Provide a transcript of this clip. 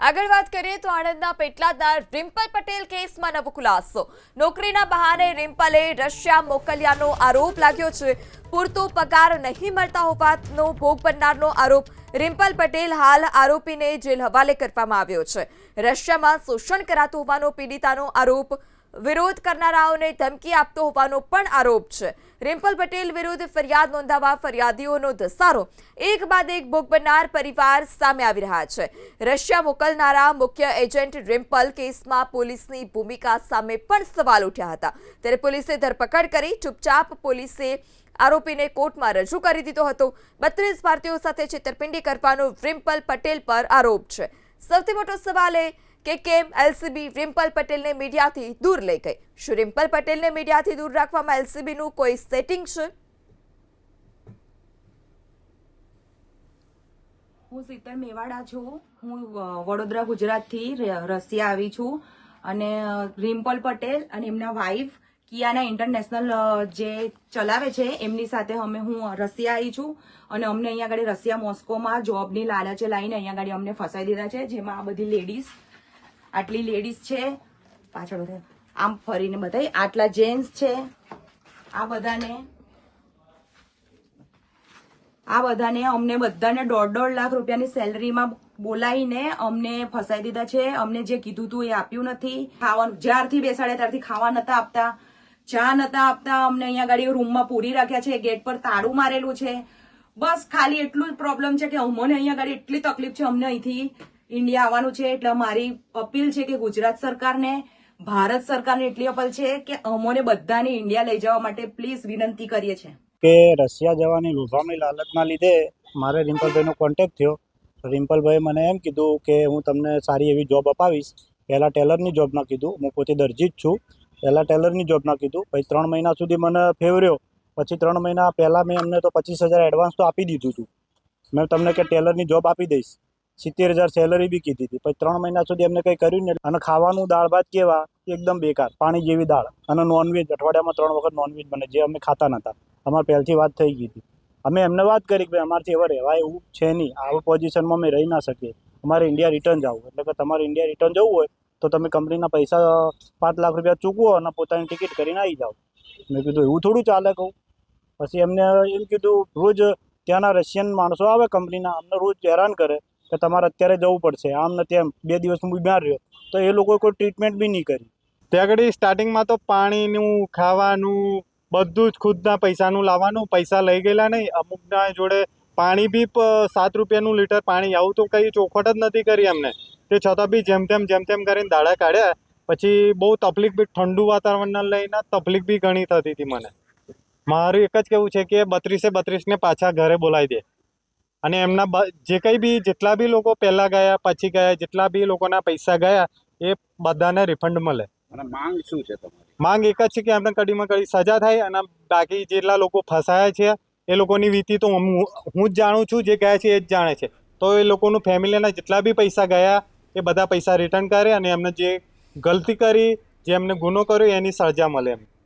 આગળ વાત કરીએ તો આણંદના પેટલાદના રિમ્પલ પટેલ કેસમાં નવો ખુલાસો। નોકરીના બહાને રિમ્પલે રશિયા મોકલ્યાનો આરોપ લાગ્યો છે। પૂરતો પગાર નહીં મળતા હોવાનો ભોગ બનનારનો આરોપ। રિમ્પલ પટેલ હાલ આરોપીને જેલ હવાલે કરવામાં આવ્યો છે। રશિયામાં શોષણ કરાતું હોવાનો પીડિતાનો આરોપ। વિરોધ કરનારાઓને ધમકી આપતો હોવાનો પણ આરોપ છે। રિમ્પલ પટેલ વિરુદ્ધ ફરિયાદ નોંધાવવા ફરિયાદીઓનો ધસારો। એક બાદ એક ભોગ બનનાર પરિવાર સામે આવી રહ્યા છે। રશિયા મોકલનારા મુખ્ય એજન્ટ રિમ્પલ કેસમાં પોલીસની ભૂમિકા સામે પણ સવાલ ઉઠ્યા હતા। ત્યારે પોલીસે ધરપકડ કરી ચૂપચાપ પોલીસે આરોપીને કોર્ટમાં રજૂ કરી દીધો હતો। 32 ભારતીયો સાથે છેતરપિંડી કરવાનો રિમ્પલ પટેલ પર આરોપ છે। સૌથી મોટો સવાલ એ કે કેમ એલસીબી રિમ્પલ પટેલને મીડિયાથી દૂર લઈ ગઈ? શું રિમ્પલ પટેલને મીડિયાથી દૂર રાખવામાં એલસીબીનું કોઈ સેટિંગ છે? હું શીતલ મેવાડા છું। હું વડોદરા ગુજરાતથી રશિયા આવી છું અને રિમ્પલ પટેલ અને એમના વાઇફ કિયાના ઇન્ટરનેશનલ જે ચલાવે છે એમની સાથે હું રશિયા આવી છું અને અમને અહીંયા આગળ રશિયા મોસ્કોમાં જોબની લાલચે લાવીને અહીંયા આગળ અમને ફસાઈ દીધા છે। જેમાં આ બધી લેડીઝ, આટલી લેડીઝ છે, પાછળ આમ ફરીને બતાવી, આટલા જેન્ટ્સ છે, આ બધાને અમને બધાને 1.5 લાખ રૂપિયાની સેલરીમાં બોલાવીને અમને ફસાઈ દીધા છે। અમને જે કીધું હતું એ આપ્યું નથી। ખાવાનું જ્યારથી બેસાડે ત્યારથી ખાવા નતા આપતા, ચા નતા આપતા। અમને અહીંયા ગાડી રૂમમાં પૂરી રાખ્યા છે, ગેટ પર તાળું મારેલું છે। બસ ખાલી એટલું જ પ્રોબ્લેમ છે કે અમને અહીંયા ગાડી એટલી તકલીફ છે। અમને અહીંથી ઇન્ડિયા આવવાનું છે એટલે મારી અપીલ છે કે ગુજરાત સરકારને, ભારત સરકારને એટલી અપીલ છે કે અમને બધાને ઇન્ડિયા લઈ જવા માટે પ્લીઝ વિનંતી કરીએ છીએ કે રશિયા જવાની લોભામણી લાલચના લીધે મારે રિમ્પલભાઈનો કોન્ટેક્ટ થયો। રિમ્પલભાઈએ મને એમ કીધું કે હું તમને સારી એવી જોબ અપાવીશ। પહેલાં ટેલરની જોબના કીધું, હું પોતે દરજી જ છું। પહેલાં ટેલરની જોબના કીધું, પછી 3 મહિના સુધી મને ફેવર્યો। પછી 3 મહિના પહેલાં મેં એમને તો 25,000 એડવાન્સ તો આપી દીધું હતું। મેં તમને કે ટેલરની જોબ આપી દઈશ, 70,000 સેલરી બી કીધી હતી। પછી 3 મહિના સુધી એમને કંઈ કર્યું નહીં અને ખાવાનું દાળ ભાત કેવા એકદમ બેકાર, પાણી જેવી દાળ અને નોનવેજ અઠવાડિયામાં 3 વખત નોનવેજ બને, જે અમે ખાતા નહોતા। અમારે પહેલથી વાત થઈ ગઈ હતી। અમે એમને વાત કરી કે ભાઈ અમારથી હવે રહેવાય એવું છે નહીં, આવું પોઝિશનમાં અમે રહી ના શકીએ, અમારે ઇન્ડિયા રિટર્ન જવું। એટલે કે તમારે ઇન્ડિયા રિટર્ન જવું હોય તો તમે કંપનીના પૈસા 5 લાખ રૂપિયા ચૂકવો અને પોતાની ટિકિટ કરીને આવી જાઓ। મેં કીધું એવું થોડું ચાલે કહું। પછી એમને એમ કીધું રોજ ત્યાંના રશિયન માણસો આવે કંપનીના, અમને રોજ હેરાન કરે કે તમારે અત્યારે જવું પડશે, આમ ને તેમ। 2 દિવસ હું બીમાર રહ્યો તો એ લોકોએ કોઈ ટ્રીટમેન્ટ બી નહીં કરી। ત્યાં આગળ સ્ટાર્ટિંગમાં તો પાણીનું, ખાવાનું બધું જ ખુદના પૈસાનું લાવવાનું, પૈસા લઈ ગયેલા નહીં। અમુકના જોડે પાણી બી 7 રૂપિયાનું લીટર પાણી, આવું તો કંઈ ચોખવટ જ નથી કરી અમને। તે છતાં બી જેમ તેમ કરીને દાડા કાઢ્યા। પછી બહુ તકલીફ બી, ઠંડુ વાતાવરણને લઈને તકલીફ બી ઘણી થતી હતી મને। મારું એક જ કહેવું છે કે 32 પાછા ઘરે બોલાવી દે અને એમના જે કંઈ બી જેટલા બી લોકો પહેલાં ગયા પછી ગયા, જેટલા બી લોકોના પૈસા ગયા એ બધાને રિફંડ મળે। અને માંગ શું છે તમારી? માંગ એક જ છે કે એમને કડીમાં કડી સજા થાય અને બાકી જેટલા લોકો ફસાયા છે એ લોકોની વીતી તો હું જ જાણું છું, જે ગયા છે એ જ જાણે છે। તો એ લોકોનું ફેમિલીના જેટલા બી પૈસા ગયા એ બધા પૈસા રિટર્ન કરે અને એમને જે ગલતી કરી, જે એમને ગુનો કર્યો એની સજા મળે એમ।